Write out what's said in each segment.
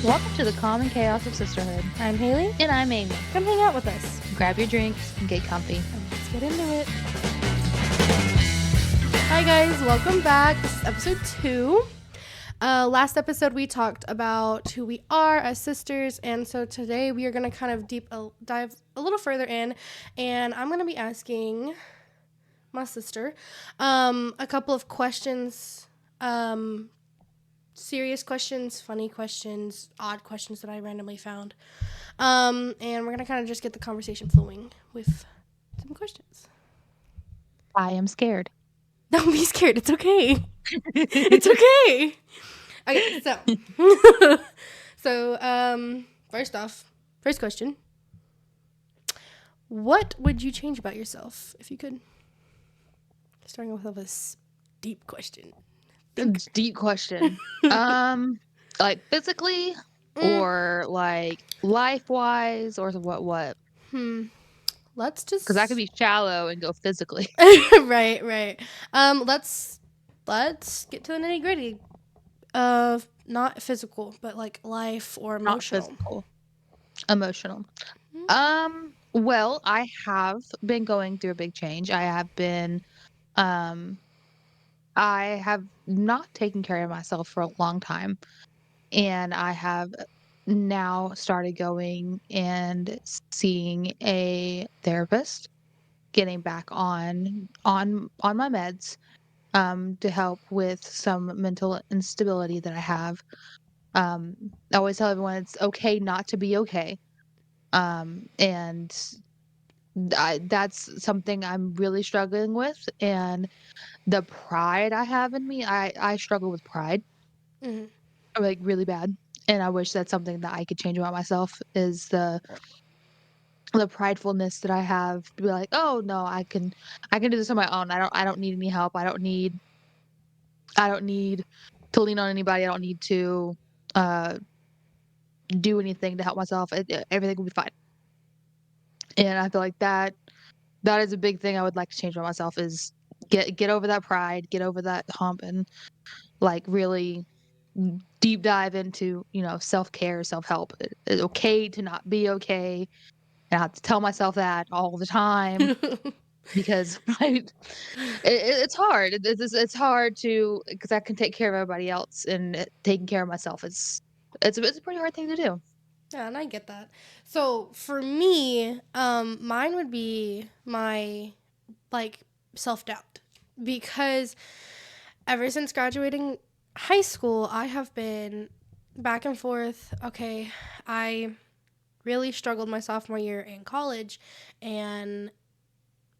Welcome to the common chaos of sisterhood. I'm Haley. And I'm Amy. Come hang out with us. Grab your drinks and get comfy. And let's get into it. Hi guys, welcome back. This is episode 2. Last episode we talked about who we are as sisters, and so today we are going to kind of dive a little further in, and I'm going to be asking my sister a couple of questions, serious questions, funny questions, odd questions that I randomly found, and we're going to kind of just get the conversation flowing with some questions. I am scared. Don't be scared. It's okay. It's okay. Okay, so first question. What would you change about yourself if you could? Starting off with a deep question. Deep question. Like physically or like life-wise or what? Let's just... Because that could be shallow and go physically. Right. Let's get to the nitty-gritty of not physical, but like life or emotional. Not physical. Emotional. Well, I have been going through a big change. I have not taken care of myself for a long time, and I have now started going and seeing a therapist, getting back on my meds, to help with some mental instability that I have. I always tell everyone it's okay not to be okay. And that's something I'm really struggling with. And the pride I have in me, I struggle with pride, like really bad. And I wish that's something that I could change about myself is the pridefulness that I have to be like, oh no, I can do this on my own. I don't need any help. I don't need to lean on anybody. I don't need to uh do anything to help myself. Everything will be fine. And I feel like that is a big thing I would like to change about myself is get over that pride, get over that hump, and like really deep dive into, self-care, self-help. It's okay to not be okay. And I have to tell myself that all the time because it's hard. It's hard to because I can take care of everybody else and taking care of myself it's a pretty hard thing to do. Yeah, and I get that. So for me, mine would be my like self-doubt, because ever since graduating high school, I have been back and forth. Okay, I really struggled my sophomore year in college, and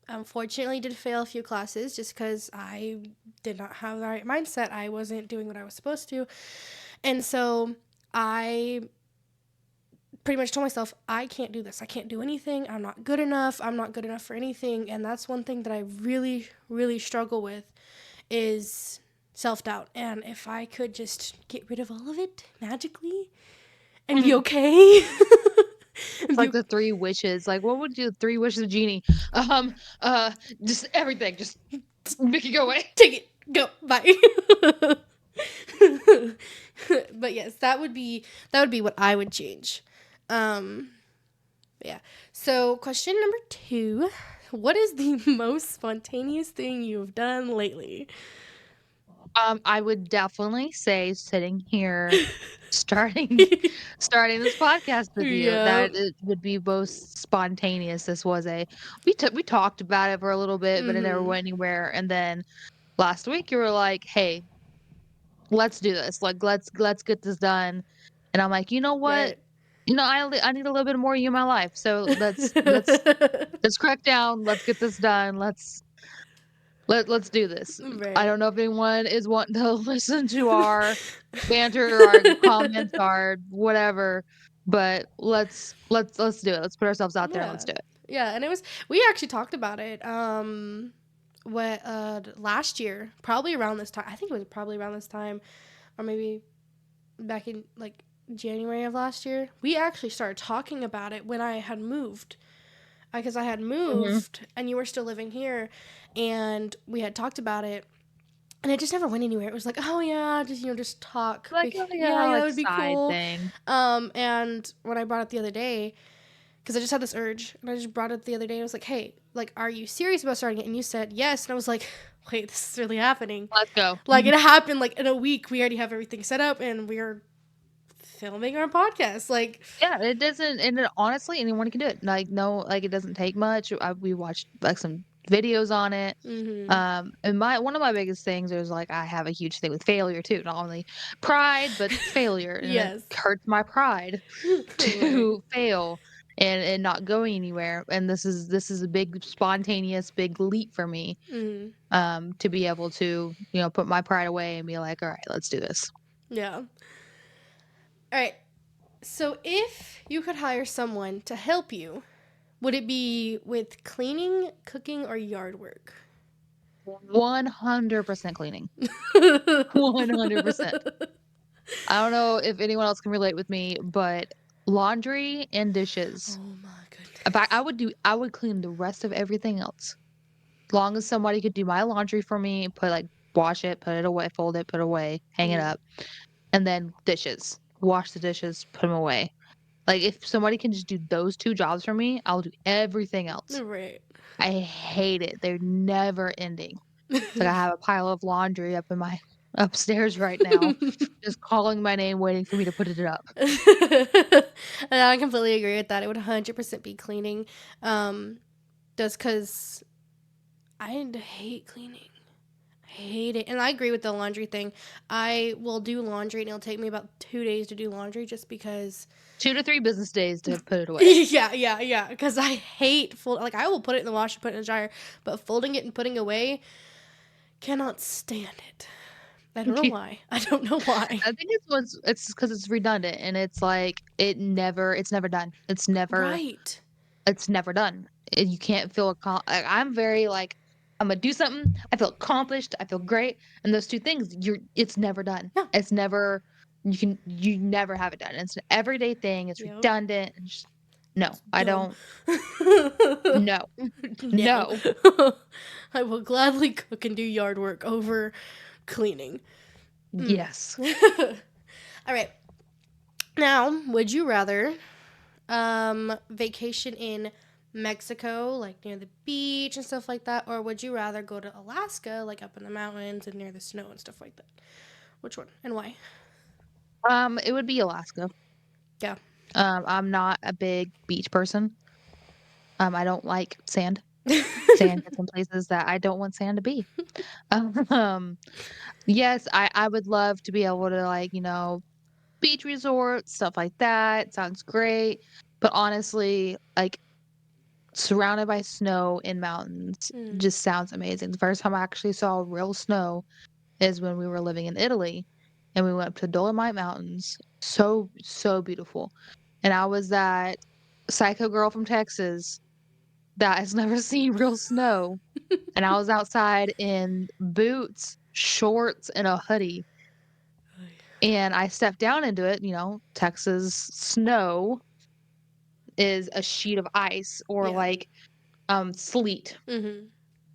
unfortunately did fail a few classes just because I did not have the right mindset. I wasn't doing what I was supposed to, and so I pretty much told myself, I can't do this. I can't do anything. I'm not good enough. I'm not good enough for anything. And that's one thing that I really, really struggle with is self-doubt. And if I could just get rid of all of it magically and be okay. It's like the 3 wishes. Like, what would you 3 wishes of genie? Just everything. Just make it go away. Take it. Go. Bye. But yes, that would be what I would change. Yeah. So question number 2, what is the most spontaneous thing you've done lately? I would definitely say sitting here starting this podcast with you. That it would be most spontaneous. This was we talked about it for a little bit, but it never went anywhere. And then last week you were like, "Hey, let's do this. Like let's get this done." And I'm like, "You know what? Right. I need a little bit more of you in my life. So let's crack down. Let's get this done. Let's do this." Right. I don't know if anyone is wanting to listen to our banter, our comments, our whatever, but let's do it. Let's put ourselves out there and let's do it. Yeah, and we actually talked about it last year, probably around this time. I think it was probably around this time, or maybe back in like January of last year. We actually started talking about it when I had moved. Because I had moved and you were still living here, and we had talked about it, and it just never went anywhere. It was like, oh yeah, just just talk. Like, oh Yeah, yeah, yeah, that like would be side cool. thing. And when I brought it the other day, because I just had this urge, and I just brought it the other day, and I was like, hey, like, are you serious about starting it? And you said yes, and I was like, wait, this is really happening. Let's go. Like, it happened like in a week. We already have everything set up, and we're filming our podcast. Like, Yeah, it doesn't, and it, honestly, anyone can do it. Like, no, like it doesn't take much. We watched like some videos on it. mm-hmm. And my one of my biggest things is like I have a huge thing with failure too, not only pride but failure, and it Yes. hurts my pride Right. to fail and not going anywhere. And this is a big spontaneous big leap for me, Mm-hmm. to be able to put my pride away and be like, all right, let's do this. Yeah. All right. So, if you could hire someone to help you, would it be with cleaning, cooking, or yard work? 100% cleaning. Oh 100%. I don't know if anyone else can relate with me, but laundry and dishes. my In fact, goodness. I would clean the rest of everything else. As long as somebody could do my laundry for me, wash it, put it away, fold it, put it away, hang it Mm. up, and then dishes. Wash the dishes, put them away. Like if somebody can just do those 2 jobs for me, I'll do everything else. Right. I hate it. They're never ending. It's like I have a pile of laundry up in my upstairs right now, just calling my name, waiting for me to put it up. And I completely agree with that. It would 100% be cleaning. Just because I hate cleaning. I hate it. And I agree with the laundry thing. I will do laundry and it'll take me about 2 days to do laundry just because. 2 to 3 business days to put it away. Yeah. Because I hate fold. Like, I will put it in the wash and put it in the dryer, but folding it and putting away, cannot stand it. I don't know why. I don't know why. I think it's because it's redundant and it's like it's never done. Right. It's never done. You can't feel I'm very like, Imma do something, I feel accomplished, I feel great, and those 2 things, it's never done. Yeah. It's never you never have it done. It's an everyday thing, it's Yep. redundant, and just no, It's I dumb. don't. No. No. No. I will gladly cook and do yard work over cleaning. Yes. All right. Now, would you rather vacation in Mexico, like near the beach and stuff like that, or would you rather go to Alaska, like up in the mountains and near the snow and stuff like that? Which one and why? It would be Alaska. Yeah. I'm not a big beach person. I don't like sand. Sand gets in places that I don't want sand to be. Um, yes, I would love to be able to, like, beach resorts, stuff like that. Sounds great. But honestly, like, surrounded by snow in mountains Mm. just sounds amazing. The first time I actually saw real snow is when we were living in Italy, and we went up to Dolomite Mountains. So, so beautiful. And I was that psycho girl from Texas that has never seen real snow, and I was outside in boots, shorts, and a hoodie, and I stepped down into it. Texas snow is a sheet of ice or, Yeah. like, sleet. Mm-hmm.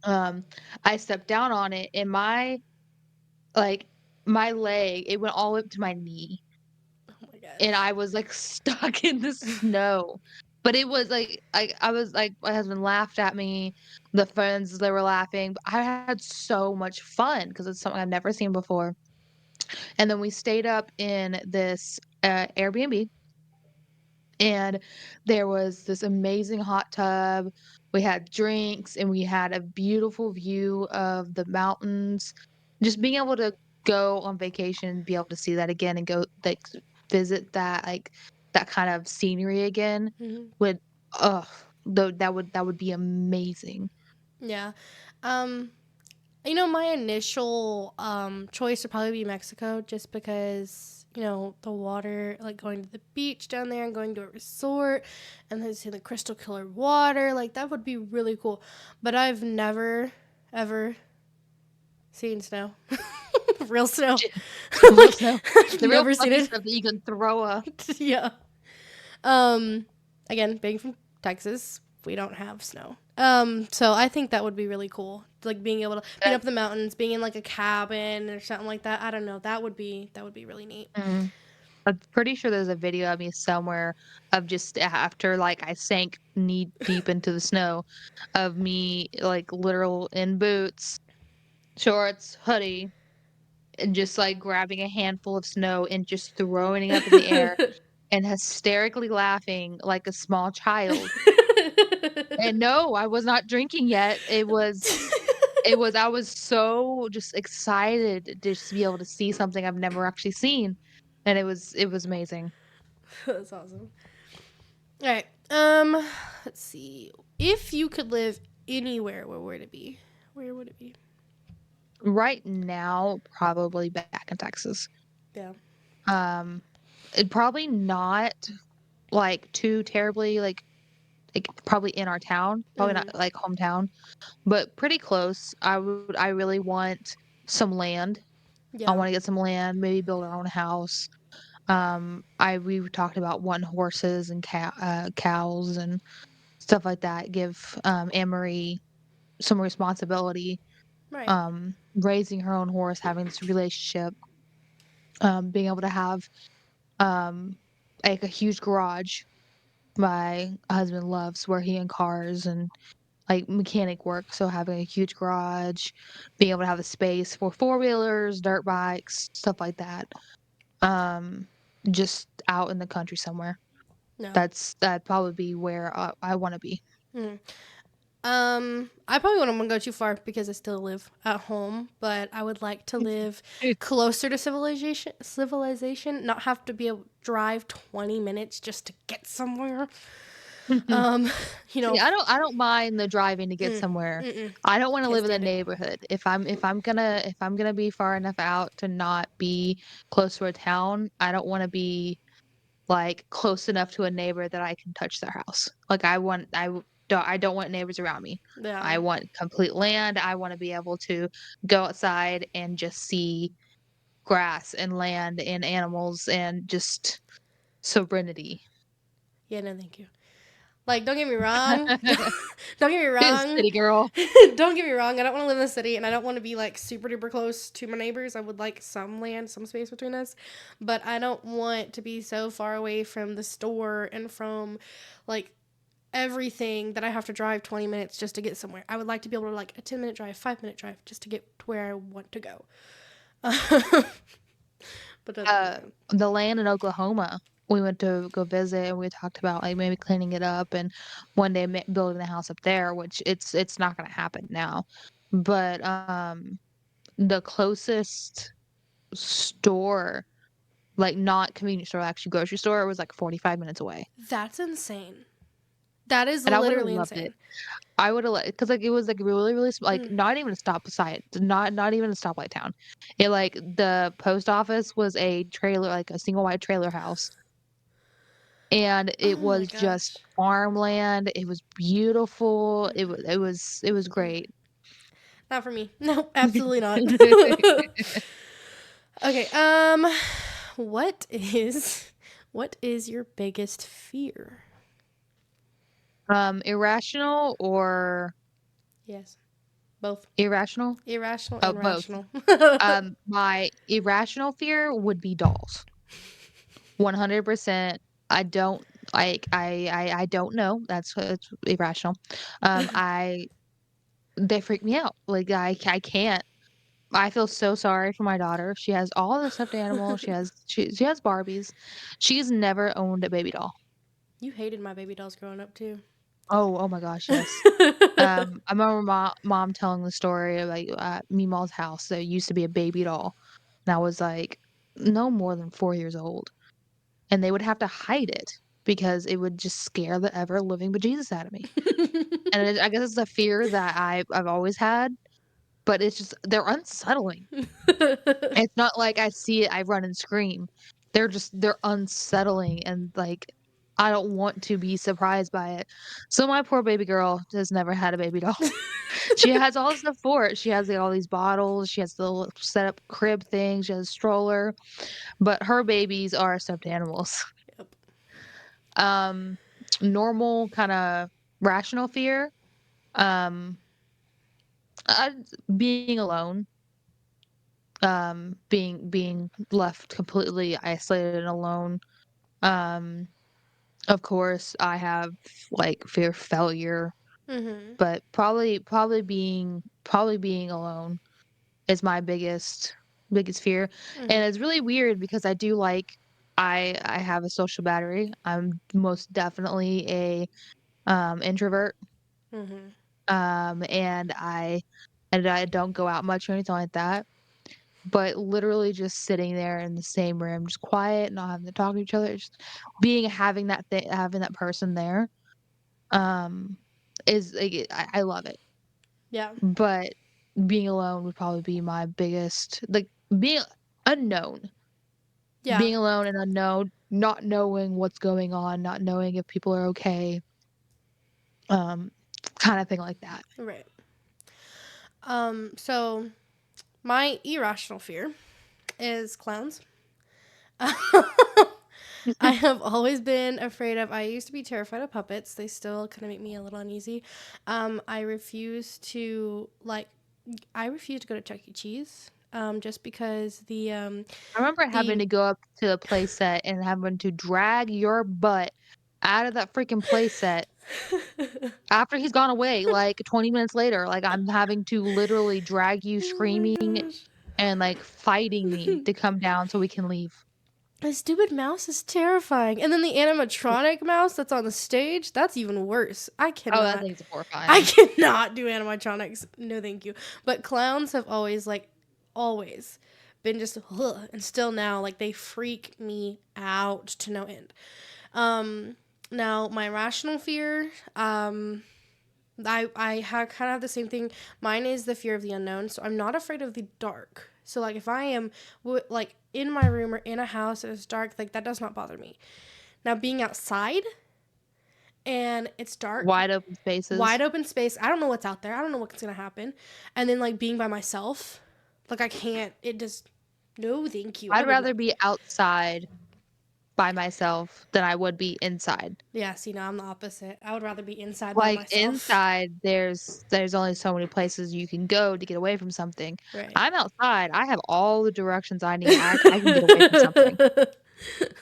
Um, I stepped down on it, and like, my leg, it went all up to my knee, Oh my and gosh. I was, like, stuck in the snow. But it was, like I was, like my husband laughed at me, the friends, they were laughing, but I had so much fun because it's something I've never seen before. And then we stayed up in this, Airbnb, and there was this amazing hot tub. We had drinks, and we had a beautiful view of the mountains. Just being able to go on vacation, be able to see that again and go, like, visit that, like, that kind of scenery again Mm-hmm. would ugh, though that would be amazing. Yeah. Um, my initial choice would probably be Mexico just because, the water, like going to the beach down there and going to a resort and then seeing the crystal clear water, like that would be really cool. But I've never ever seen snow. Real snow. J Real Like, snow. I've The real never seen fluffy it. stuff that you can throw a Yeah. Um Again, being from Texas, we don't have snow. So I think that would be really cool. Like being able to being up in the mountains, being in like a cabin or something like that. I don't know. That would be really neat. Mm. I'm pretty sure there's a video of me somewhere of just after, like, I sank knee deep into the snow of me, like, literal in boots, shorts, hoodie, and just, like, grabbing a handful of snow and just throwing it up in the air and hysterically laughing like a small child. And no, I was not drinking yet. It was I was so just excited to just be able to see something I've never actually seen, and it was amazing. That's awesome. All right. Let's see. If you could live anywhere, where would it be? Where would it be? Right now, probably back in Texas. Yeah. Um, it probably not, like, too terribly, like, probably in our town, probably not, Mhm. like, hometown, but pretty close. I really want some land. I Yeah. wanna get some land, maybe build our own house. We talked about wanting horses and cows and stuff like that, give, Anne-Marie some responsibility, Right. raising her own horse, having this relationship, being able to have, um, like, a huge garage. My husband loves working in cars and, like, mechanic work, so having a huge garage, being able to have the space for four-wheelers, dirt bikes, stuff like that. Um, just out in the country somewhere. No. That'd probably be where, I wanna be. Mm. I probably wouldn't go too far because I still live at home, but I would like to live closer to civilization. Civilization, not have to be able to drive 20 minutes just to get somewhere. Um, you See, know. I don't mind the driving to get Mm, somewhere. mm-mm, I don't wanna can't live in the stand it. neighborhood. If I'm gonna be far enough out to not be close to a town, I don't wanna be, like, close enough to a neighbor that I can touch their house. Like, I don't want neighbors around me. Yeah, I want complete land. I wanna be able to go outside and just see grass and land and animals and just serenity. yeah, no, thank you. Like, don't get me wrong. Don't get me wrong. City girl. Don't get me wrong. I don't want to live in the city, and I don't want to be like super duper close to my neighbors. I would like some land, some space between us, but I don't want to be so far away from the store and from like everything that I have to drive 20 minutes just to get somewhere. I would like to be able to like a 10-minute drive, 5-minute drive just to get to where I want to go. But other than Uh, that, the land in Oklahoma, we went to go visit, and we talked about, like, maybe cleaning it up and one day building the house up there, which it's not gonna happen now. But, the closest store, like, not convenience store, actually grocery store, was, like, 45 minutes away, that's insane. That is and I would've literally loved it. insane. I would have liked, cause like, it was, like, really, really like, Mm. not even a stop sign, not even a stoplight town. It, like, the post office was a trailer, like, a single wide trailer house, and it Oh my was just gosh. farmland. It was beautiful. It was great. Not for me. No, absolutely not. Okay, what is what is your biggest fear? Irrational or Yes, both. irrational? Irrational Oh, and both. rational. My irrational fear would be dolls. 100%. I don't I don't know. It's irrational. I They freak me out. Like, I can't. I feel so sorry for my daughter. She has all the stuffed animals. She has Barbies. She's never owned a baby doll. You hated my baby dolls growing up too. Oh my gosh, yes. I remember mom telling the story of, like, Meemaw's house. There used to be a baby doll, and I was, like, no more than 4 years old, and they would have to hide it because it would just scare the ever living bejesus out of me, and I guess it's a fear that I've always had, but it's just they're unsettling. It's not like I see it, I run and scream. They're unsettling and, like, I don't want to be surprised by it. So my poor baby girl has never had a baby doll. She has all the stuff for it. She has, like, all these bottles, she has the little set up crib thing, she has a stroller, but her babies are stuffed animals. Yep. Um, Normal kinda Rational fear, um, uh, being alone, being left completely isolated and alone. Um, of course, I have, like, fear of failure, Mhm. but probably being alone is my biggest fear, and Mhm. it's really weird because I have a social battery. I'm most definitely a, introvert, Mhm. um, and I and I don't go out much or anything like that, but literally just sitting there in the same room, just quiet, not having to talk to each other, just having that person there, um, is like, I love it, Yeah. but being alone would probably be my biggest like, being unknown. Yeah. Being alone and unknown, not knowing what's going on, not knowing if people are okay, um, kinda thing like that. Right. So my irrational fear is clowns. I have always been afraid of. I used to be terrified of puppets. They still kind of make me a little uneasy. I refuse to like. I refuse to go to Chuck E. Cheese. Just because I remember having the to go up to the playset and having to drag your butt out of that freaking playset after he's gone away, like, 20 minutes later, like, I'm having to literally drag you oh my screaming gosh. and, like, fighting me to come down so we can leave. The stupid mouse is terrifying. And then the animatronic mouse that's on the stage, that's even worse. Oh, that thing's I horrifying. cannot do animatronics. No, thank you. But clowns have always, like, always been just, ugh, and still now, like, they freak me out to no end. Um, Now, my rational fear, I have kind of have the same thing. Mine is the fear of the unknown. So I'm not afraid of the dark. So like if I am like in my room or in a house and it's dark, like that does not bother me. Now being outside and it's dark, Wide open spaces. wide open space, I don't know what's out there. I don't know what's gonna happen. And then like being by myself, like I can't. It just no, thank you. I I'd would rather not. be outside by myself than I would be inside. Yeah, see, no, I'm the opposite. I would rather be inside by Like, myself. inside, there's only so many places you can go to get away from something. Right. I'm outside, I have all the directions I need. I can get away from something.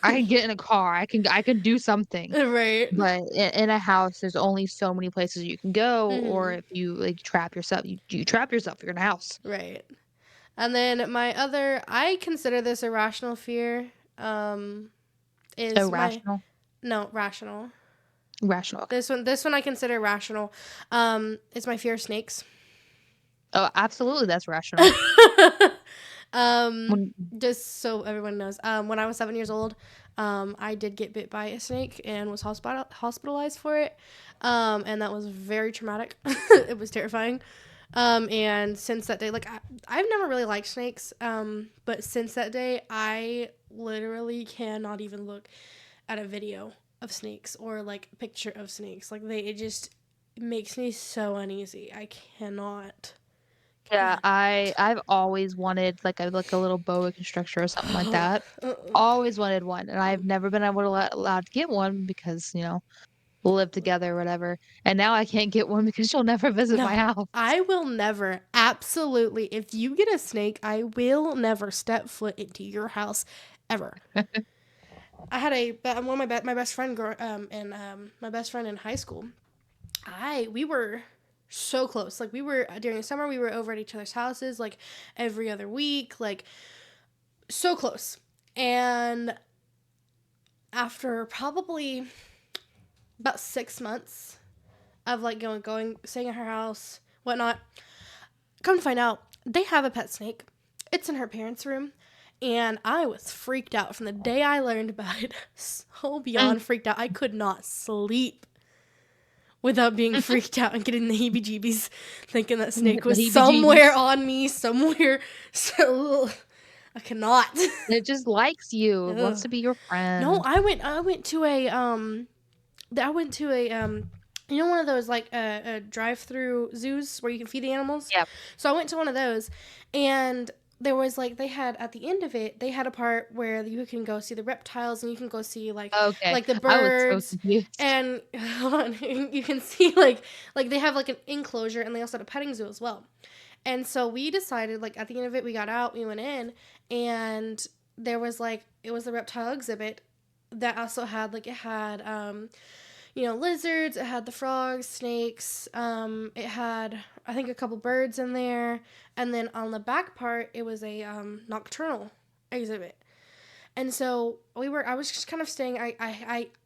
I can get in a car, I can do something. Right. But in a house, there's only so many places you can go, or Mhm. if you, like, trap yourself, you trap yourself, you're in a house. Right. And then my other, I consider this a rational fear, is my, Irrational? no, rational. Rational, okay. This one I consider rational. Is my fear of snakes. Oh, absolutely, that's rational. um, When just so everyone knows, when I was 7 years old, I did get bit by a snake and was hospitalized for it. And that was very traumatic. It was terrifying. And since that day, like I've never really liked snakes. But since that day, I literally cannot even look at a video of snakes or like a picture of snakes. Like it just makes me so uneasy. I cannot. Yeah, Cannot. I've always wanted, like a little boa constrictor or something like that. Always wanted one, and I've never been able to allowed to get one because, we live together or whatever, and now I can't get one because she'll never visit my No, house. I will never, absolutely, if you get a snake, I will never step foot into your house ever. I had one of my best friend and my best friend in high school. We were so close. Like we were during the summer, we were over at each other's houses like every other week, like so close. And after probably about 6 months of like staying at her house, whatnot, come to find out, they have a pet snake. It's in her parents' room. And I was freaked out from the day I learned about it. So Mm. beyond freaked out. I could not sleep without being freaked out and getting the heebie jeebies, thinking that snake The was somewhere heebie-jeebies. on me, somewhere. So, I cannot. It just likes you, it wants Ugh. to be your No, friend. I went to one of those like drive-through zoos where you can feed the animals. Yeah. So I went to one of those, and there was like they had at the end of it they had a part where you can go see the reptiles and you can go see Okay. like the I was so birds confused. and hold on, you can see like they have like an enclosure and they also had a petting zoo as well. And so we decided, like, at the end of it, we got out, we went in, and there was like, it was the reptile exhibit that also had, like, it had, lizards, it had the frogs, snakes, it had, I think, a couple birds in there. And then on the back part, it was a nocturnal exhibit. And so I was just kind of staying,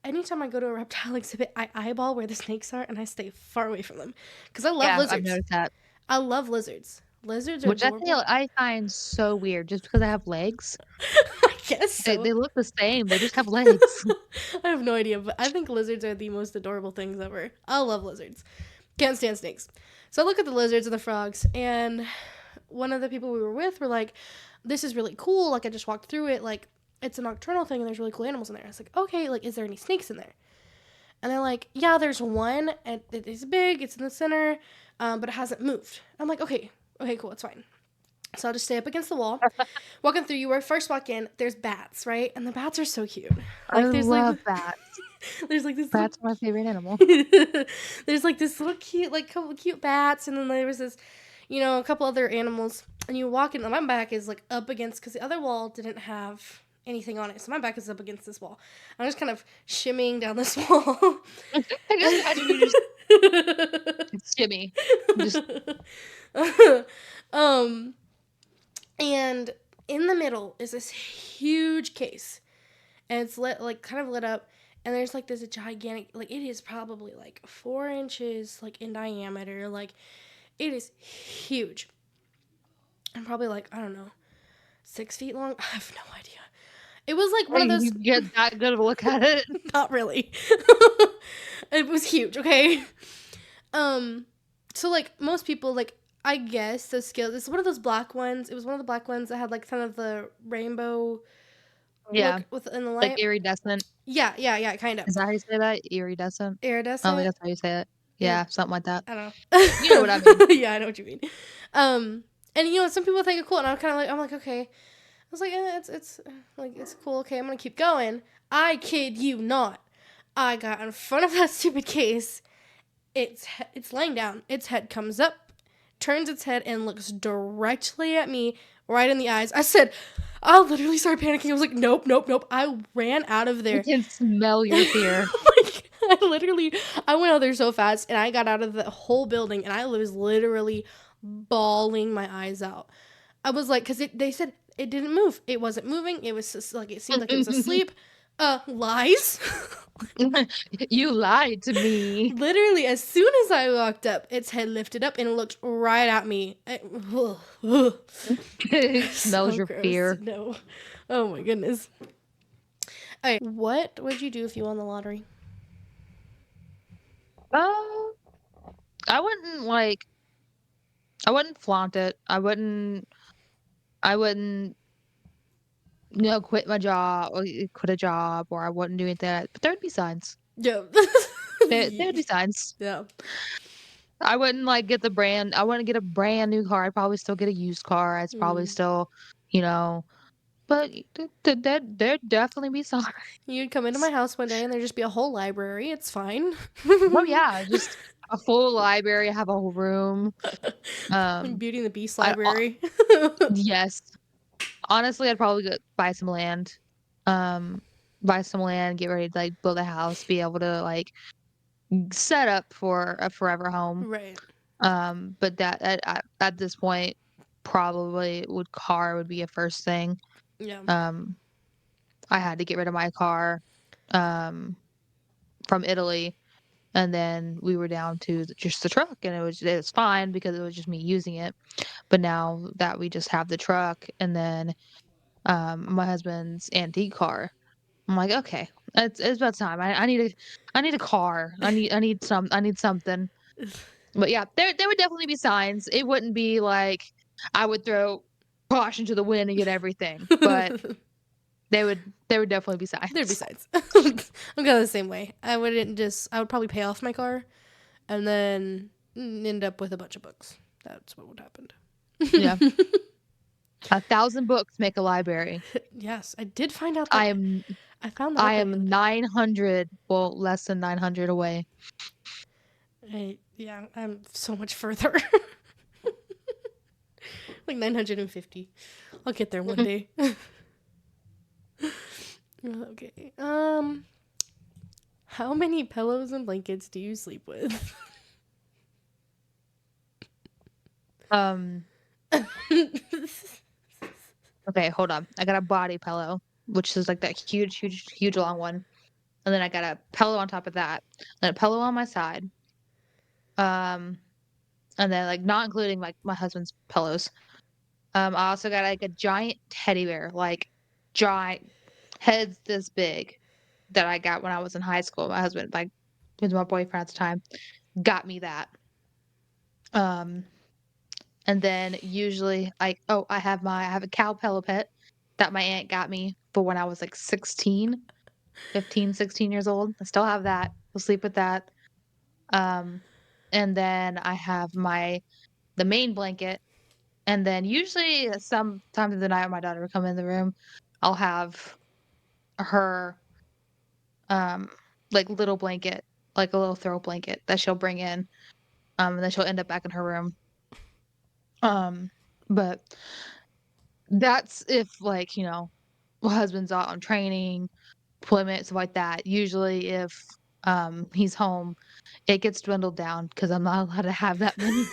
anytime I go to a reptile exhibit, I eyeball where the snakes are and I stay far away from them because I love Yeah, I've lizards. noticed that. I love lizards. Lizards are Which adorable. I find so weird just because I have legs. I guess so. They look the same, they just have legs. I have no idea, but I think lizards are the most adorable things ever. I love lizards. Can't stand snakes. So I look at the lizards and the frogs, and one of the people we were with were like, "This is really cool. Like I just walked through it. Like it's a nocturnal thing, and there's really cool animals in there." I was like, "Okay. Like, is there any snakes in there?" And they're like, "Yeah, there's one. And it is big. It's in the center, but it hasn't moved." I'm like, "Okay, okay, cool. It's fine." So I'll just stay up against the wall. Walking through, first walk in, there's bats, right? And the bats are so cute. I Like there's like love bats. there's like this little Bats are my favorite animal. there's like this little cute like couple cute bats, and then there was this, a couple other animals. And you walk in, and my back is like up against because the other wall didn't have anything on it, so my back is up against this wall. I'm just kind of shimmying down this wall. I can imagine you just shimmy. Just um And in the middle is this huge case, and it's lit like kind of lit up. And there's like this gigantic, like it is probably like 4 inches like in diameter, like it is huge, and probably like I don't know, 6 feet long. I have no idea. It was like one of you those. get that good of a look at it. Not really. It was huge. Okay. Um. So like most people like I guess the scale. It's one of those black ones. It was one of the black ones that had like kind of the rainbow Yeah, look within the like light. iridescent. Yeah, kind of. Is that how you say that? Iridescent? I don't think Iridescent. that's how you say it. Ir- Yeah, something like that. I don't You know what I mean. know. Yeah, I know what you mean. And some people think it's cool, and I'm like, okay. I was like, it's like it's cool. Okay, I'm gonna keep going. I kid you not. I got in front of that stupid case. It's laying down. Its head comes up, turns its head, and looks directly at me, right in the eyes. I literally started panicking. I was like, nope, nope, nope. I ran out of I there. can smell your fear. Like, I went out there so fast, and I got out of the whole building, and I was literally bawling my eyes out. I was like, because they said it didn't move. It wasn't moving. It was just, like, it seemed like it was asleep. Lies. You lied to me. Literally, as soon as I walked up, its head lifted up and it looked right at me. Smells So your gross. fear. No. Oh my goodness. Okay, what would you do if you won the lottery? Uh, I wouldn't I wouldn't flaunt it. I wouldn't, quit my job or quit a job, or I wouldn't do anything like that. But there would be signs. Yeah. There would be signs. Yeah. I wouldn't get a brand new car. I'd probably still get a used car. I'd probably Mm. still, you know, but there'd definitely be signs. You'd come into my house one day and there'd just be a whole library. It's fine. Oh yeah, just a full library, have a whole room. Um, Beauty and the Beast I library. yes. Honestly, I'd probably buy some land. Um, buy some land, get ready to like build a house, be able to like set up for a forever home. Right. But that at this point, probably car would be a first thing. Yeah. Um, I had to get rid of my car, um, from Italy, and then we were down to just the truck, and it was fine because it was just me using it. But now that we just have the truck, and then my husband's antique car, I'm like, okay, it's about time. I need a car. I need something. But yeah, there would definitely be signs. It wouldn't be like I would throw caution to the wind and get everything, but there would definitely be There'd be signs. signs. I'm kind of the same way. I would probably pay off my car and then end up with a bunch of books. That's what would happen. Yeah. 1,000 books make a library. Yes, I did find out I that. am I found that I out the other am day. 900, well, less than 900 away. Yeah, I'm so much further. Like 950. I'll get there one day. Okay. How many pillows and blankets do you sleep with? Um, okay, hold on. I got a body pillow, which is like that huge, huge, huge long one. And then I got a pillow on top of that, and a pillow on my side. Um, and then like not including like my husband's pillows. I also got like a giant teddy bear, like giant heads this big that I got when I was in high school. My husband, like, was my boyfriend at the time, got me that. Um, and then usually like, oh, I have a cow pillow pet that my aunt got me for when I was like 16, 15, 16 years old. I still have that. We'll sleep with that. Um, and then I have the main blanket. And then usually sometimes of the night when my daughter would come in the room, I'll have her um like little blanket, like a little throw blanket that she'll bring in. And then she'll end up back in her room. But that's if like, my husband's out on training, deployment, stuff like that. Usually if he's home, it gets dwindled down because I'm not allowed to have that many.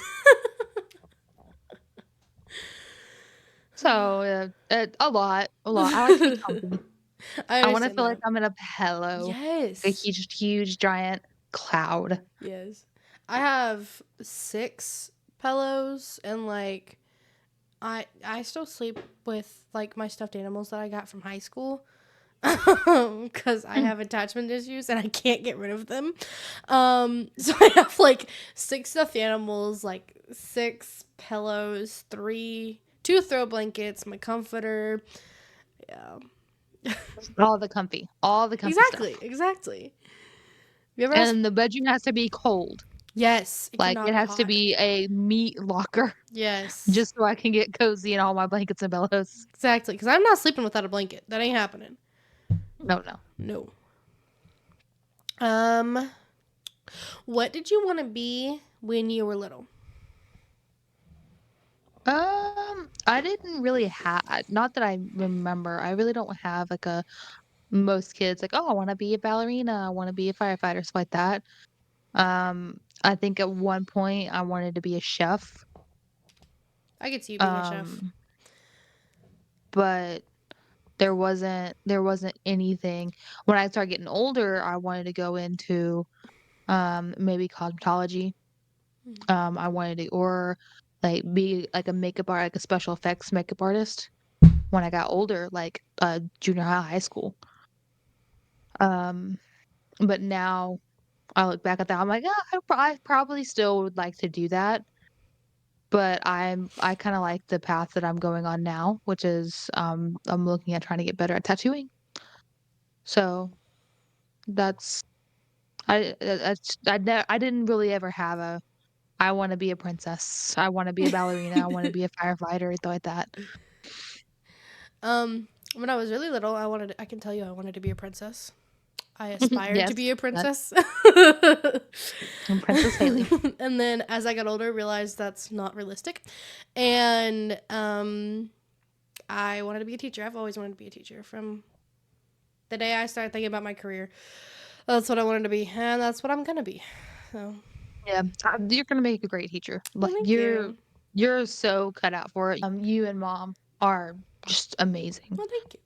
So a lot, a lot. I like to be comfy. I I want to understand feel like that. I'm in a pillow, like a Yes. huge, huge, giant cloud. Yes. I have 6 pillows and like I still sleep with like my stuffed animals that I got from high school. Because I have attachment issues and I can't get rid of them. So I have like 6 stuffed animals, like 6 pillows, two throw blankets, my comforter. Yeah. All the comfy Exactly, stuff. exactly. You ever ask? And the bedroom has to be cold. Yes, it Like cannot it be has to hot. be a meat locker Yes, just so I can get cozy in all my blankets and pillows. exactly. Because I'm not sleeping without a blanket. That ain't happening. No, no. No. Um, what did you want to be when you were little? I didn't really have, not that I remember. I really don't have like a most kids like, oh, I want to be a ballerina, I want to be a firefighter, stuff like that. I think at one point I wanted to be a chef. I could see you being a chef. Um, but there wasn't anything. When I started getting older, I wanted to go into maybe cosmetology. I wanted to or like be like a makeup art like a special effects makeup artist when I got older, like junior high, high school. Um, but now I look back at that, I'm like, yeah, I probably still would like to do that. But I kind of like the path that I'm going on now, which is I'm looking at trying to get better at tattooing. So that's I didn't really ever have a I want to be a princess. I want to be a ballerina. I want to be a firefighter, anything like that. When I was really little, I can tell you I wanted to be a princess. I aspired to Yes, be a that's princess. Princess Haley. And then as I got older, realized that's not realistic. And I wanted to be a teacher. I've always wanted to be a teacher from the day I started thinking about my career. That's what I wanted to be, and that's what I'm gonna be. So, Yeah, you're gonna make a great teacher. well, Like thank you. you're so cut out for it. You and mom are just amazing. Well, thank you.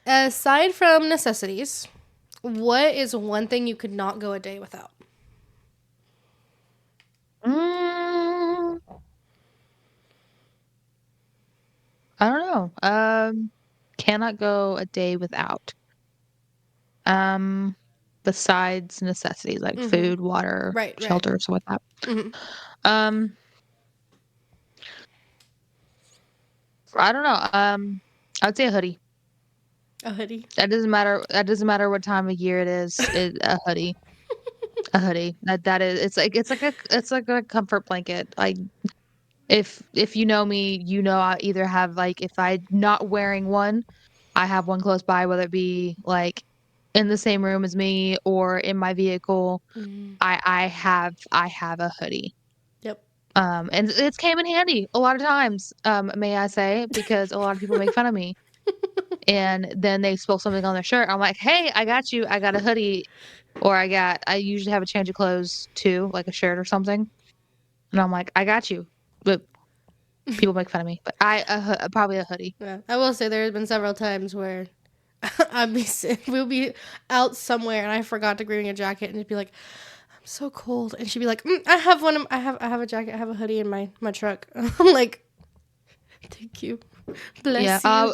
Aside from necessities, what is one thing you could not go a day without? Mm, I don't know. Cannot go a day without. Um, besides necessities like Mm-hmm. food, water, Right, right. shelter, stuff like that. Mm-hmm. Um, I don't know. I'd say a hoodie. A hoodie. That doesn't matter what time of year it is. A hoodie. A hoodie. That is. It's like a comfort blanket. If you know me, you know I either have like if I'm not wearing one, I have one close by, whether it be like in the same room as me or in my vehicle. Mm. I have a hoodie. Yep. And it's came in handy a lot of times, may I say, because a lot of people make fun of me. And then they spill something on their shirt. I'm like, "Hey, I got you. I got a hoodie." Or I usually have a change of clothes too, like a shirt or something. And I'm like, "I got you." But people make fun of me. But probably a hoodie. Yeah. I will say there has been several times where we'll be out somewhere and I forgot to bring a jacket and it'd be like, I'm so cold, and she'd be like, I have one. I have a jacket. I have a hoodie in my truck. I'm like, thank you, Yeah. bless you.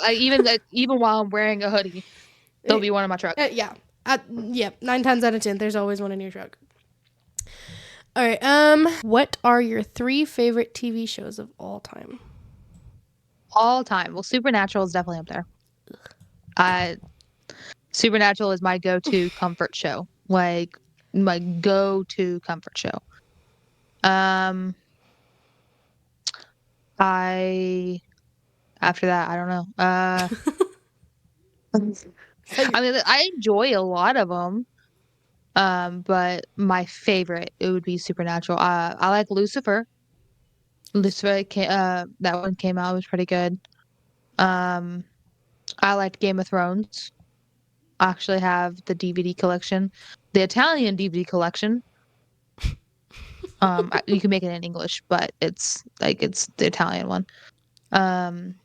Even while I'm wearing a hoodie, there'll Eh, be one in my truck. yeah. Yeah. 9 times out of 10, there's always one in your truck. All right. What are your 3 favorite TV shows of all time? All time. Well, Supernatural is definitely up there. I Supernatural is my go-to comfort show. Like my go-to comfort show. Um, I After that, I don't know. Is that your I mean, I enjoy a lot of them. But my favorite it would be Supernatural. I like Lucifer. That one came out, it was pretty good. Um, I liked Game of Thrones. I actually have the DVD collection, the Italian DVD collection. You can make it in English, but it's the Italian one. Um,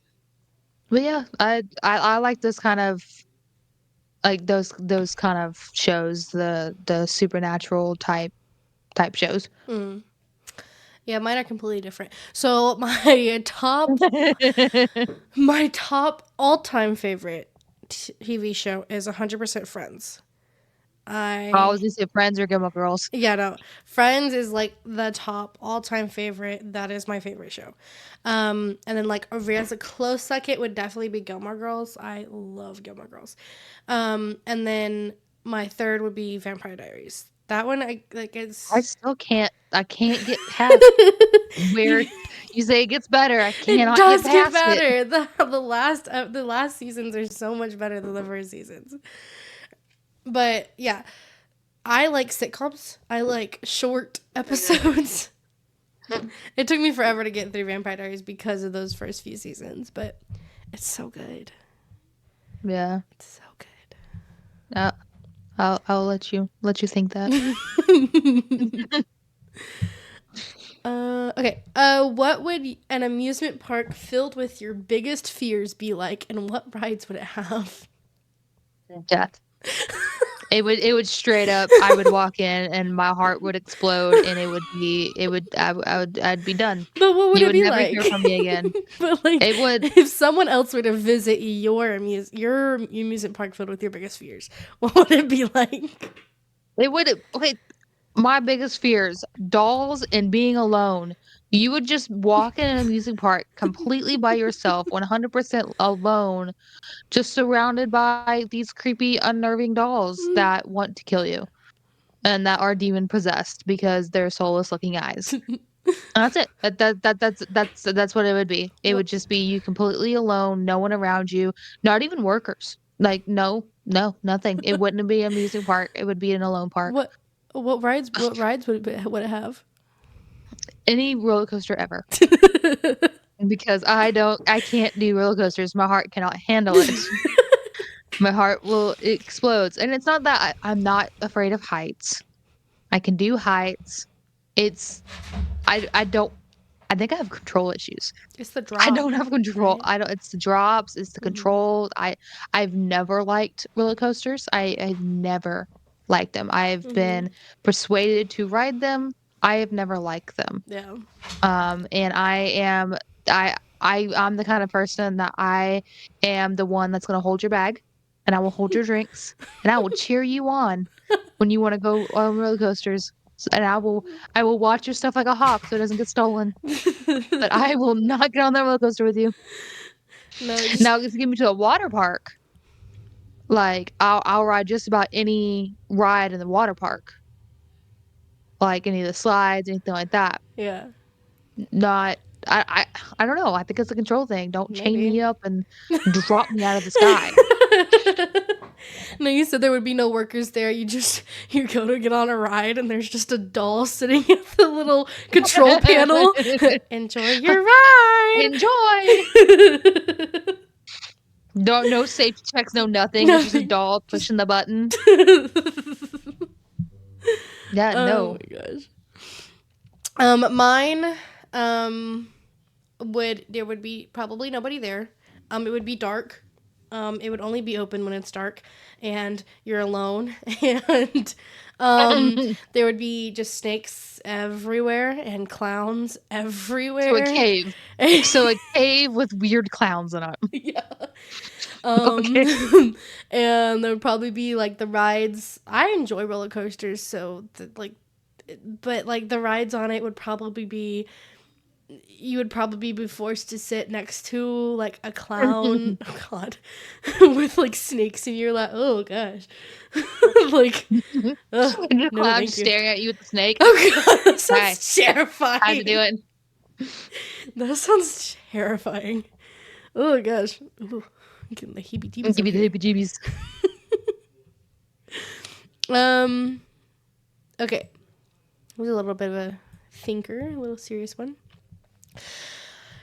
but yeah, I like this kind of like those kind of shows, the supernatural type shows. mm. Yeah, mine are completely different. So my top all-time favorite TV show is 100% Friends. I I was gonna say Friends or Gilmore Girls. Yeah, no. Friends is like the top all-time favorite. That is my favorite show. And then like as a close second would definitely be Gilmore Girls. I love Gilmore Girls. And then my third would be Vampire Diaries. That one I like it's I can't get past where you say it gets better. I it cannot get does get past it. better. The last seasons are so much better than the first seasons. But yeah, I like sitcoms. I like short episodes. It took me forever to get through Vampire Diaries because of those first few seasons, but it's so good. Yeah. It's so Uh, I'll let you think that. good. Okay. What would an amusement park filled with your biggest fears be like, and what rides would it have? Death. It would straight up I would walk in and my heart would explode and I'd be done. But what would You it would be never hear like? from me again. But like, It would if someone else were to visit your amusement park filled with your biggest fears, what would it be like? it would okay, my biggest fears, dolls and being alone. You would just walk in an amusement park completely by yourself, 100% alone, just surrounded by these creepy, unnerving dolls that want to kill you and that are demon possessed because they're soulless looking eyes. And that's it. That's what it would be. It would What just be you completely alone, no one around you, not even workers. Like no, nothing. It wouldn't be an amusement park. It would be an alone park. what what rides would it have? Any roller coaster ever. Because I can't do roller coasters. My heart cannot handle it. My heart will explodes. And it's not that I'm not afraid of heights. I can do heights. It's I don't I think I have control issues. It's the I drop, don't have control. right? I don't it's the drops, it's the Mm-hmm. control. I've never liked roller coasters. I've never liked them. I've Mm-hmm. been persuaded to ride them. I have never liked them. Yeah. And I'm the kind of person that I am the one that's gonna hold your bag, and I will hold your drinks, and I will cheer you on when you wanna go on roller coasters. And I will watch your stuff like a hawk so it doesn't get stolen, but I will not get on that roller coaster with you. No, just Now, if you get me to a water park, like, I'll ride just about any ride in the water park, like any of the slides, anything like that. yeah. Not I don't know. I think it's a control thing. Don't chain Maybe. me up and drop me out of the sky. No, you said there would be no workers there. You go to get on a ride and there's just a doll sitting at the little control panel. Enjoy your ride. Enjoy. No safety checks, no nothing. It's just a Nothing. doll Just pushing the button. Yeah, oh no. my gosh. Mine um would there would be probably nobody there. It would be dark. It would only be open when it's dark and you're alone. And there would be just snakes everywhere and clowns So a everywhere. cave. So a cave with weird clowns in it. Yeah. Okay. And there would probably be like the rides. I enjoy roller coasters, so but like the rides on it would probably be you would probably be forced to sit next to like a clown. Oh God, with like snakes in your lap. Oh gosh, like The no, clown thank just you. staring at you with the snake. Oh God, that Hi, sounds how'd you do terrifying. it? That sounds terrifying. Oh gosh, ooh, I'm getting the heebie-jeebies Give over me the here. heebie-jeebies. Um. Okay, it was a little bit of a thinker, a little serious one.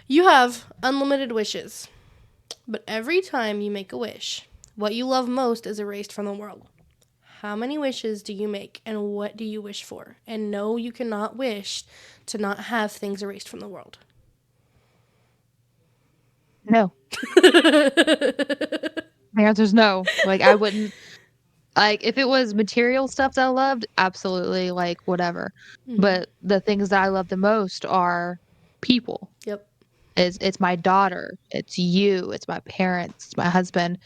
You have unlimited wishes, but every time you make a wish, what you love most is erased from the world. How many wishes do you make and what do you wish for? And no, you cannot wish to not have things erased from the world. No. The answer's no. Like, I wouldn't like, if it was material stuff that I loved, absolutely, like, whatever. Mm-hmm. But the things that I love the most are people. Yep. It's my daughter, it's you, it's my parents, it's my husband,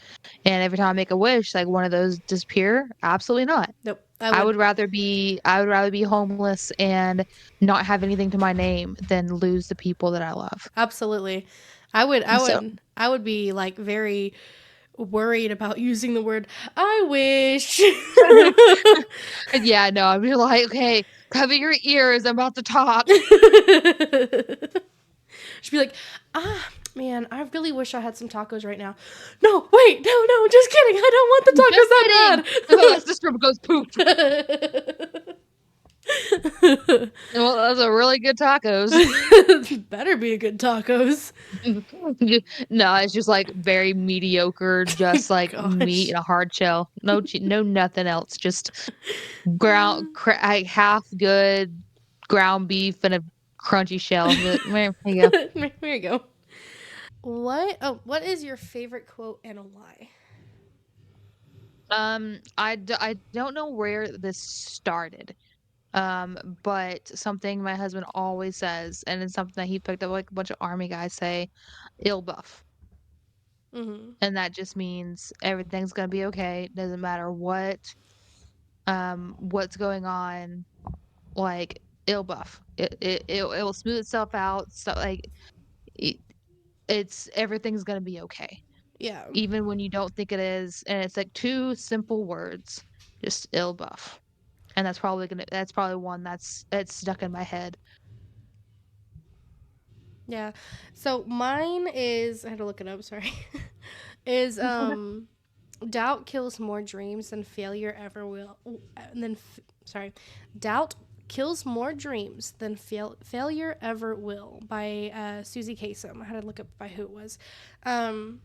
and every time I make a wish, like, one of those disappear? Absolutely not. Nope. I would rather be homeless and not have anything to my name than lose the people that I love. Absolutely. I would I So, would I would be like very worried about using the word I wish. yeah, no, I'm just like, "Okay, cover your ears, I'm about to talk." She'd be like, ah, man, I really wish I had some tacos right now. No, wait, no, just kidding. I don't want "Just kidding." Oh, the the stripper goes, "Poof." tacos that bad. Well, those are really good tacos. Better be a good tacos. No, it's just, like, very mediocre, just, like, meat Gosh. and a hard shell. No nothing else, just like, half good ground beef and a crunchy shell, but meh, here you go. There you go. What is your favorite quote and why? I don't know where this started, but something my husband always says, and it's something that he picked up, like, a bunch of army guys say, "Ill buff." Mm-hmm. And that just means everything's gonna be okay, doesn't matter what's going on, like, ill buff. It will smooth itself out, so, like, it it's everything's gonna be okay, Yeah. even when you don't think it is, and it's, like, 2 simple words, just ill buff. And that's probably one that's stuck in my head. Yeah. So mine is I had to look it up, sorry. Is doubt kills more dreams than failure ever will. Sorry. Doubt kills more dreams than failure ever will by Susie Kasem. I had to look up by who it was. Um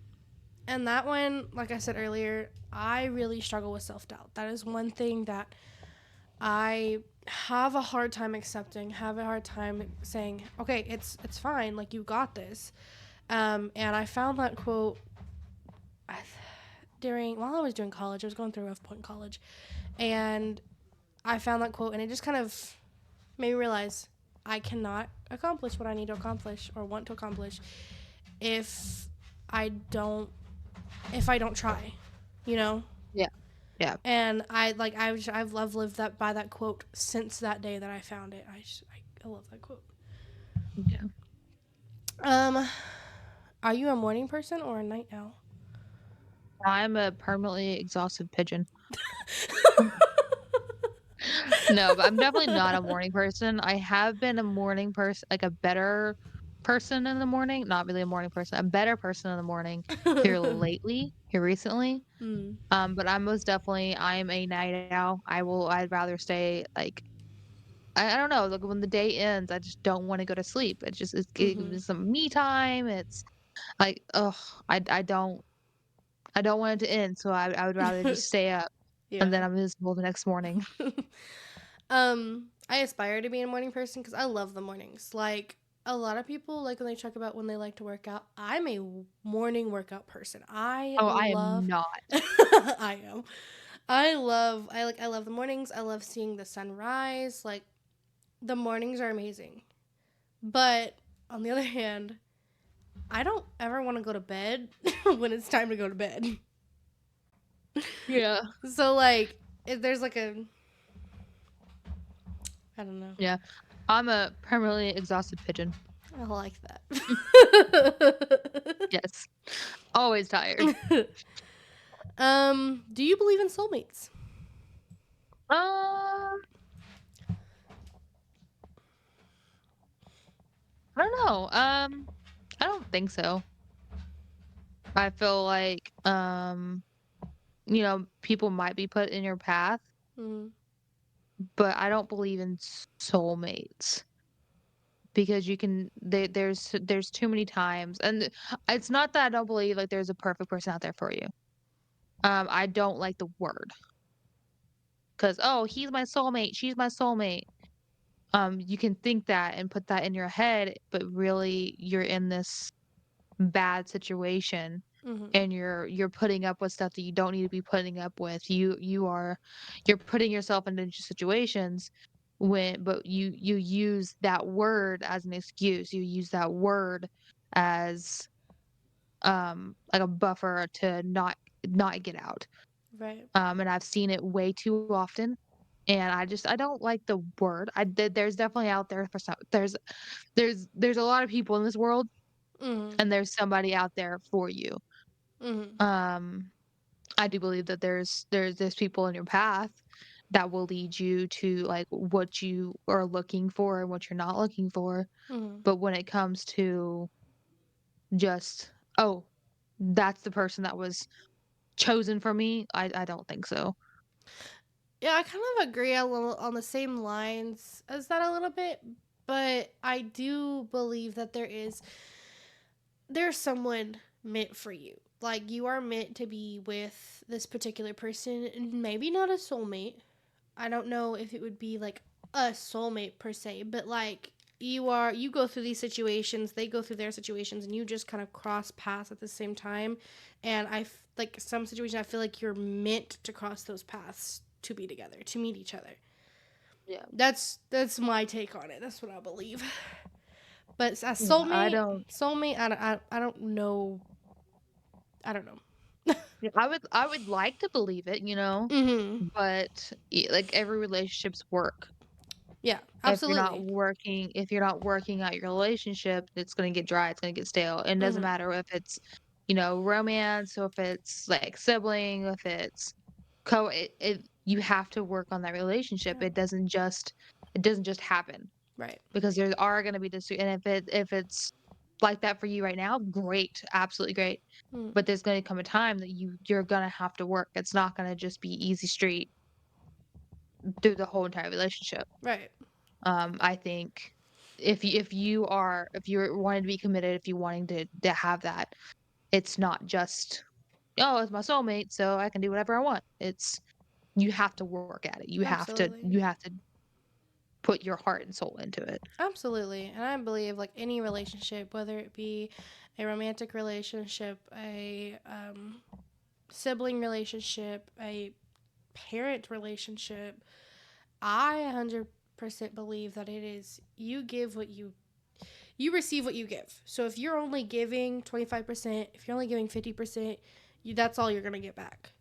and that one, like I said earlier, I really struggle with self-doubt. That is one thing that I have a hard time accepting, have a hard time saying, okay, it's fine, like you got this. And I found that quote while I was doing college. I was going through a rough point in college, and I found that quote, and it just kind of made me realize I cannot accomplish what I need to accomplish or want to accomplish if I don't if I don't try, you know. Yeah, yeah, And I've lived that by that quote since that day that I found it. I love that quote. yeah. Um, are you a morning person or a night owl? I'm a permanently exhausted pigeon. No, but I'm definitely not a morning person. I have been a morning person, like, a better person in the morning, not really a morning person, a better person in the morning here lately, here recently. Mm. But I am a night owl. I'd rather stay like I don't know, like when the day ends, I just don't want to go to sleep. It's gives Mm-hmm. me some me time. It's like, ugh, I don't I don't want it to end, so I would rather just stay up and then Yeah. I'm miserable the next morning. I aspire to be a morning person because I love the mornings. Like a lot of people, like when they talk about when they like to work out, I'm a morning workout person. I Oh, I am love. not. I am. I love the mornings. I love seeing the sunrise. Like the mornings are amazing. But on the other hand, I don't ever want to go to bed when it's time to go to bed. Yeah. So like if there's like a I don't know. Yeah. I'm a permanently exhausted pigeon. I like that. Yes. Always tired. Do you believe in soulmates? Uh, I don't know. I don't think so. I feel like people might be put in your path, Mm, but I don't believe in soulmates because there's too many times, and it's not that I don't believe like there's a perfect person out there for you. I don't like the word because oh, he's my soulmate, she's my soulmate. You can think that and put that in your head, but really you're in this bad situation mm-hmm. and you're putting up with stuff that you don't need to be putting up with. You're putting yourself into situations but you use that word as an excuse. You use that word as like a buffer to not get out. Right. And I've seen it way too often. And I don't like the word. There's definitely out there for some there's a lot of people in this world Mm-hmm. and there's somebody out there for you. Mm-hmm. Um, I do believe that there's people in your path that will lead you to like what you are looking for and what you're not looking for. Mm-hmm. But when it comes to just, oh, that's the person that was chosen for me, I don't think so. Yeah, I kind of agree on the same lines as that a little bit, but I do believe that there's someone meant for you. Like you are meant to be with this particular person, and maybe not a soulmate. I don't know if it would be like a soulmate per se, but like you go through these situations, they go through their situations, and you just kind of cross paths at the same time. And like some situation, I feel like you're meant to cross those paths to be together, to meet each other. Yeah. That's my take on it. That's what I believe. But a Yeah, I don't soulmate, I don't know. I don't know. yeah, I would like to believe it, Mm-hmm. but like every relationship's work. Yeah, absolutely. If you're not working out your relationship, it's gonna get dry, it's gonna get stale. It doesn't Mm-hmm. matter if it's, romance or if it's like sibling, if it's you have to work on that relationship. Yeah. It doesn't just happen Right. because there are gonna be and if it's like that for you right now, great, absolutely great. Mm. But there's gonna come a time that you're gonna have to work. It's not gonna just be easy street through the whole entire relationship. Right. I think if you're wanting to be committed, if you wanting to have that, it's not just, "Oh, it's my soulmate, so I can do whatever I want." It's you have to work at it. Absolutely. You have to put your heart and soul into it. Absolutely. And I believe like any relationship, whether it be a romantic relationship, a sibling relationship, a parent relationship, I 100% believe that it is you give what you receive what you give. So if you're only giving 25%, if you're only giving 50%, that's all you're going to get back.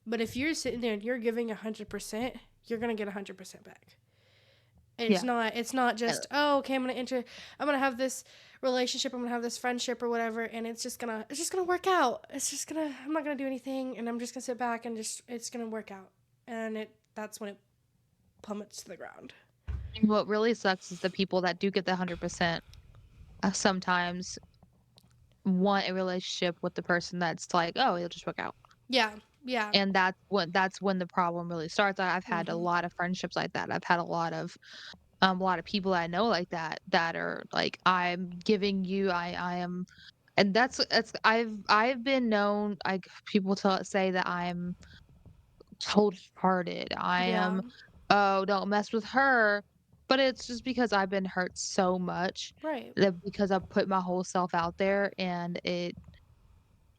But if you're sitting there and you're giving 100%, you're going to get 100% back. Yeah. It's not Uh, just, oh, okay, I'm gonna have this relationship, I'm gonna have this friendship or whatever, and it's just gonna work out. I'm not gonna do anything, and I'm just gonna sit back and just it's gonna work out. And that's when it plummets to the ground. and what really sucks is the people that do get the 100%. sometimes want a relationship with the person that's like, "Oh, it'll just work out." Yeah. Yeah. And that's when the problem really starts. I've had a Mhm. lot of friendships like that. I've had a lot of people that I know like that, that are like, "I'm giving you I am," and that's I've been known, like, people tell say that I'm cold-hearted. I Yeah. am, "Oh, don't mess with her," but it's just because I've been hurt so much Right. that because I put my whole self out there, and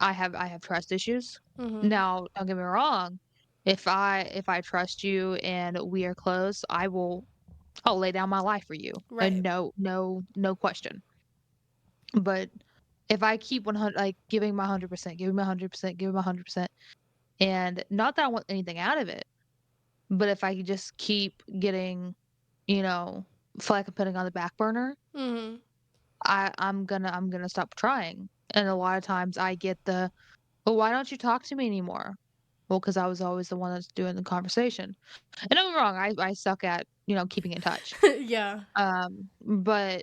I have trust issues. Mhm. Now, don't get me wrong, if I trust you and we are close, I'll lay down my life for you, and Right. no question. But if I keep 100 like, giving my 100%, giving my 100%, giving my 100%, and not that I want anything out of it, but if I just keep getting, you know, feel like I'm putting on the back burner, Mhm. I'm gonna stop trying. And a lot of times I get the, "Well, why don't you talk to me anymore?" Well, because I was always the one that's doing the conversation. And don't get me wrong, I suck at, keeping in touch. Yeah. But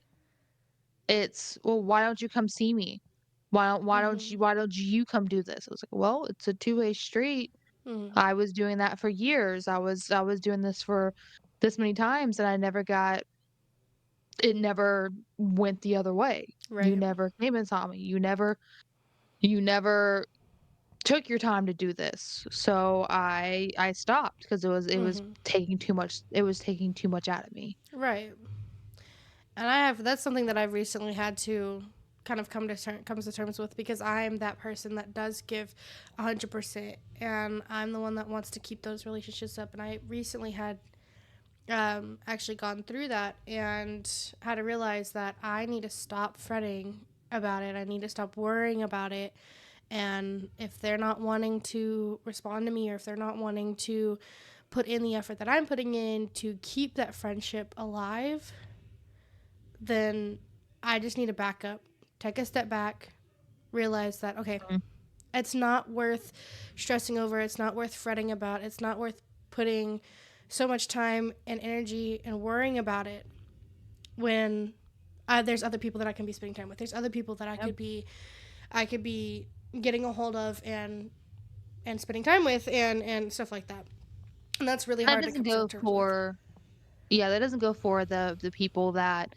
it's, "Well, why don't you come see me? Mhm. Why don't you come do this?" I was like, "Well, it's a two-way street. Mhm. I was doing that for years. I was doing this for this many times, and I never got it never went the other way. You Right. never came and saw me. You never took your time to do this." So I stopped because Mhm. it was taking too much out of me. Right. And I have that's something that I've recently had to kind of comes to terms with because I'm that person that does give 100% and I'm the one that wants to keep those relationships up and I recently had actually gone through that and had to realize that I need to stop fretting about it. I need to stop worrying about it. And if they're not wanting to respond to me or if they're not wanting to put in the effort that I'm putting in to keep that friendship alive, then I just need to back up, take a step back, realize that, okay, Mm, it's not worth stressing over, it's not worth fretting about, it's not worth putting so much time and energy and worrying about it when there's other people that I can be spending time with. There's other people that yep. I could be getting a hold of and spending time with and stuff like that. And that's really That hard to doesn't come to go terms with. for Yeah, that doesn't go for the people that,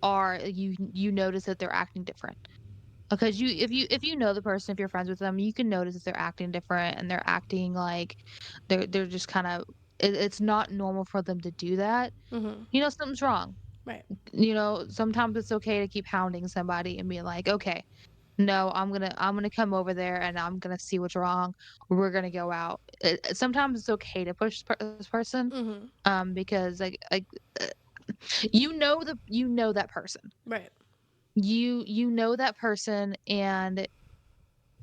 are you notice that they're acting different. Because if you know the person, if you're friends with them, you can notice if they're acting different and they're acting like they're just kinda it's not normal for them to do that. Mm-hmm. Something's wrong. Right. Sometimes it's okay to keep hounding somebody and be like, "Okay, no, I'm gonna come over there and I'm gonna see what's wrong. We're gonna go out." Sometimes it's okay to push this person, Mm-hmm. because uh, you know that person. Right. You know that person, and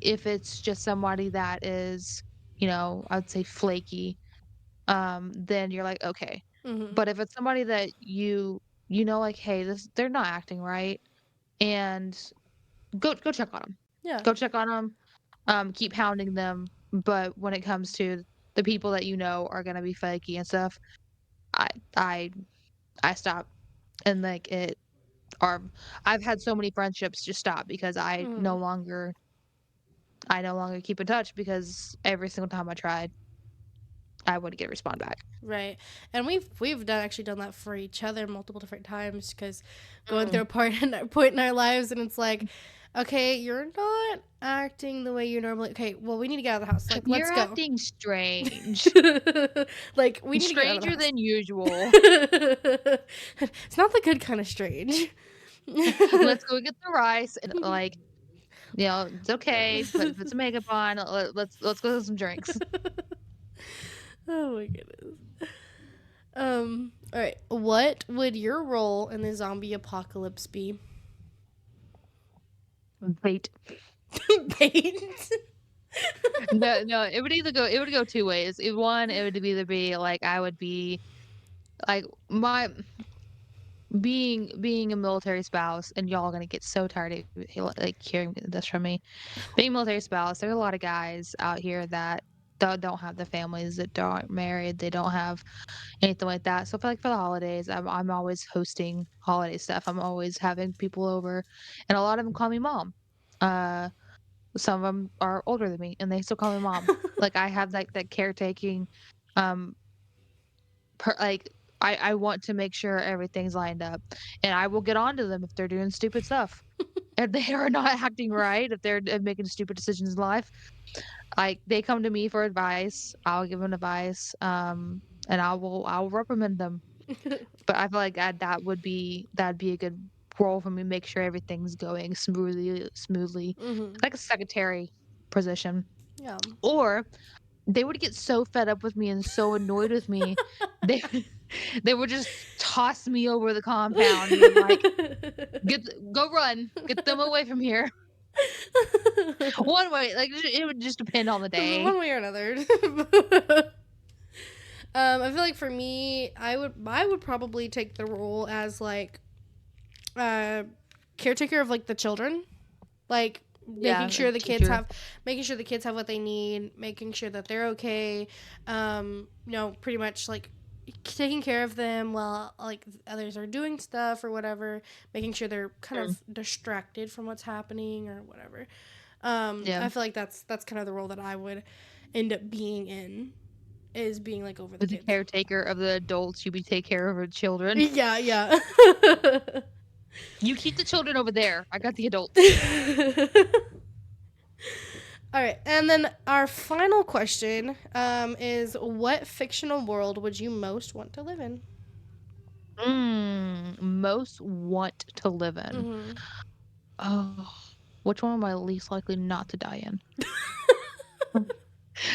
if it's just somebody that is, I would say flaky, then you're like, "Okay." Mm-hmm. But if it's somebody that like, "Hey, this they're not acting right," and go check on them. Yeah. Go check on them. Keep hounding them, but when it comes to the people that are gonna be flaky and stuff, I I I stop, and, like, or I've had so many friendships just stop because Mm-hmm. I no longer keep in touch because every single time I tried, I wouldn't get a respond back. Right, and we've done actually done that for each other multiple different times because going through Mm. a point in our lives, and it's like, okay, you're not acting the way you normally. Okay, well, we need to get out of the house. Like, let's You're go. acting strange. Like, we need to get out of the Stranger house. than usual. It's not the good kind of strange. Let's go get the rice and, like, it's okay, put some makeup on, let's go have some drinks. Oh my goodness. All right. What would your role in the zombie apocalypse be? Wait. Bait. No, it would go 2 ways. One, it would either be like I would be like my being a military spouse, and y'all are gonna get so tired of like hearing this from me. Being a military spouse, there are a lot of guys out here that don't have the families that aren't married. They don't have anything like that. So, for like, for the holidays, I'm always hosting holiday stuff. I'm always having people over, and a lot of them call me mom. Uh, some of them are older than me, and they still call me mom. Like, I have, like, that caretaking, um, like, I want to make sure everything's lined up, and I will get on to them if they're doing stupid stuff. If they are not acting right, if they're, making stupid decisions in life, like, they come to me for advice, I'll give them advice, and I'll reprimand them. But I feel like that'd be a good role for me, make sure everything's going smoothly, Mhm. like a secretary position. Yeah. Or they would get so fed up with me and so annoyed with me, they they would just toss me over the compound and be like, Go run, get them away from here." One way, like, it would just depend on the day. One way or another. I feel like for me, I would probably take the role as like uh caretaker of like the children, like Yeah, like teacher. making sure the kids have what they need, making sure that they're okay, pretty much like taking care of them while like others are doing stuff or whatever, making sure they're kind Mm, of distracted from what's happening or whatever. yeah. I feel like that's kind of the role that I would end up being in, is being like over the As a kids. caretaker of the adults, you be take care of the children. Yeah, yeah. You keep the children over there, I got the adults. All right, and then our final question is, what fictional world would you most want to live in? Most want to live in. Mm-hmm. Oh, which one am I least likely not to die in?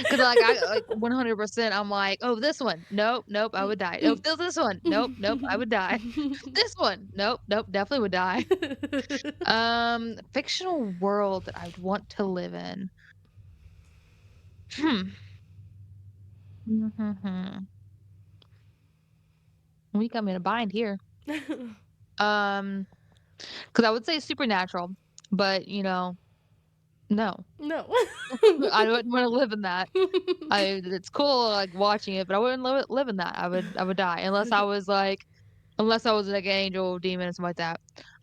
'Cause, like, I like, 100%, I'm like, "Oh, this one. Nope, nope, I would die. Oh, this one. Nope, nope, I would die. This one. Nope, nope, definitely would die." Fictional world that I'd want to live in. Hmm. Mhm. We got me in a bind here. Um, because I would say supernatural, but, no. No. I wouldn't wanna live in that. It's cool, like, watching it, but I wouldn't live in that. I would die unless I was, like, an angel or demon or something like that.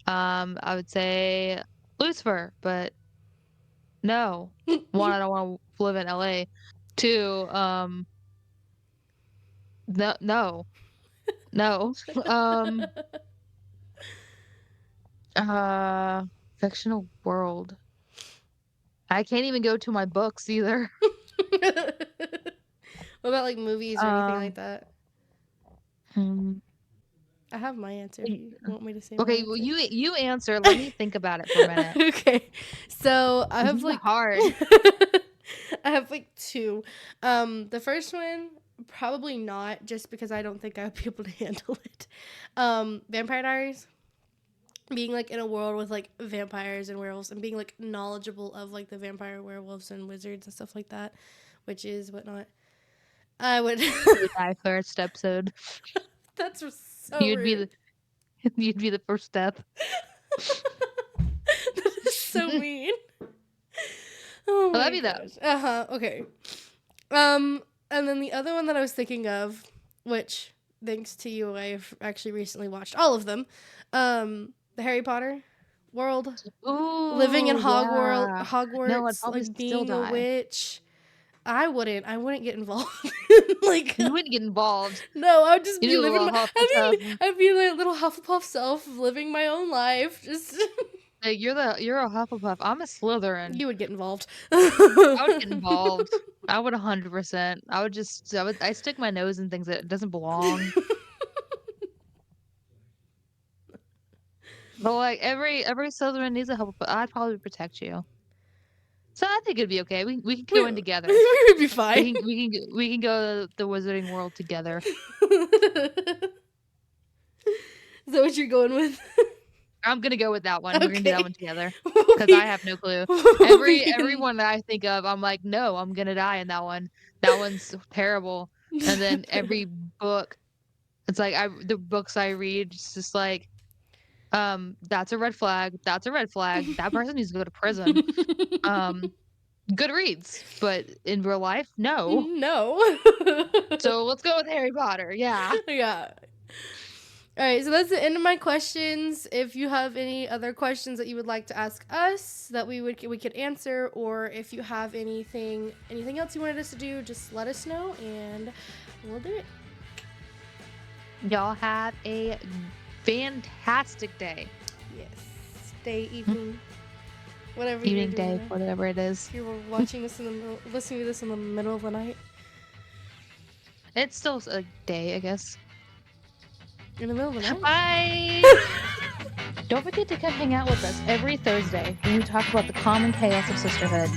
I would say Lucifer, but no. 1, I don't wanna live in LA. 2, no. No. Um, uh, fictional world. I can't even go to my books either. What about like movies or anything like Um, that? hmm, I have my answer if y you want me to say my okay, well, answer. you answer, let me think about it for a minute. Okay. So I This have is like hard. I have like two. The first one, probably not, just because I don't think I would be able to handle it. Vampire Diaries. Being like in a world with like vampires and werewolves, and being like knowledgeable of like the vampire, werewolves, and wizards and stuff like that, witches, whatnot. I would. You would die first episode. That's so You'd be the rude. you'd be the first death. That is so mean. Oh I love my you though. gosh. Uh huh. Okay. And then the other one that I was thinking of, which thanks to you, I've actually recently watched all of them. The Harry Potter world, living in Ooh, yeah. No, I'd Hogwarts, probably like still being a die. witch. I wouldn't get involved. Like, You wouldn't get involved. no, I would just You be do a living little my. Hufflepuff. I'd be my little Hufflepuff self, living my own life. Just Like, you're a Hufflepuff. I'm a Slytherin. you would get involved. I would get involved. I would 100%. I stick my nose in things that doesn't belong. But, like, every Slytherin needs a Hufflepuff. I'd probably protect you. So I think it'd be okay. We can we, go in together. we would be fine. We can go to the wizarding world together. Is that what you're going with? I'm gonna go with that one. We're gonna do that Okay. one together We'll because I be, have no clue. we'll be Every in. one that I think of, I'm like, "No, I'm gonna die in that one. That one's terrible." And then every book, it's like the books I read, it's just like, "That's a red flag. That's a red flag. That person needs to go to prison." Um, good reads, but in real life, no. No. So let's go with Harry Potter. Yeah. Yeah. All right, so that's the end of my questions. If you have any other questions that you would like to ask us that we could answer, or if you have anything else you wanted us to do, just let us know and we'll do it. Y'all have a fantastic day. Yes. Day, evening, whatever you're Evening, doing day, now. whatever it is. If you're watching this listening to this in the middle of the night, It's still a day, I guess. in the middle of the Bye. night. Don't forget to come hang out with us every Thursday when we talk about the common chaos of sisterhood.